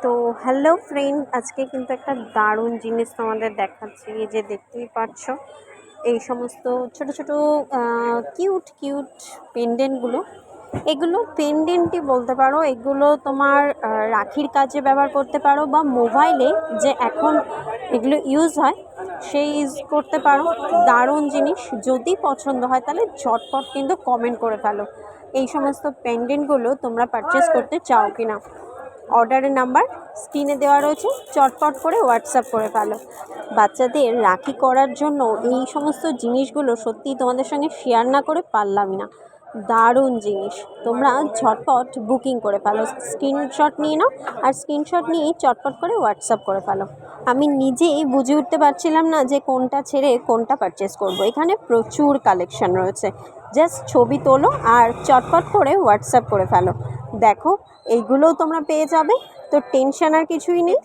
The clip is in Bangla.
তো হ্যালো ফ্রেন্ড, আজকে কিন্তু একটা দারুণ জিনিস তোমাদের দেখাচ্ছি। এই যে দেখতেই পাচ্ছ, এই সমস্ত ছোট ছোট কিউট কিউট পেন্ডেন্টগুলো, এগুলো পেন্ডেন্টই বলতে পারো। এগুলো তোমার রাখির কাজে ব্যবহার করতে পারো, বা মোবাইলে যে এখন এগুলো ইউজ হয় সেই ইউজ করতে পারো। দারুণ জিনিস। যদি পছন্দ হয় তাহলে ঝটপট কিন্তু কমেন্ট করে ফেলো এই সমস্ত পেন্ডেন্টগুলো তোমরা পারচেস করতে চাও কিনা। অর্ডারের নাম্বার স্ক্রিনে দেওয়া রয়েছে, চটপট করে হোয়াটসঅ্যাপ করে ফেলো। বাচ্চাদের রাখি করার জন্য এই সমস্ত জিনিসগুলো সত্যিই তোমাদের সঙ্গে শেয়ার না করে পারলামই না। দারুণ জিনিস, তোমরা ঝটপট বুকিং করে ফেলো, স্ক্রিনশট নিয়ে নাও, আর স্ক্রিনশট নিয়েই চটপট করে হোয়াটসঅ্যাপ করে ফেলো। আমি নিজেই বুঝে উঠতে পারছিলাম না যে কোনটা ছেড়ে কোনটা পারচেস করব। এখানে প্রচুর কালেকশন রয়েছে, জাস্ট ছবি তোলো আর চটপট করে হোয়াটসঅ্যাপ করে ফেলো। দেখো, এইগুলোও তোমরা পেয়ে যাবে, তো টেনশন আর কিছুই নেই।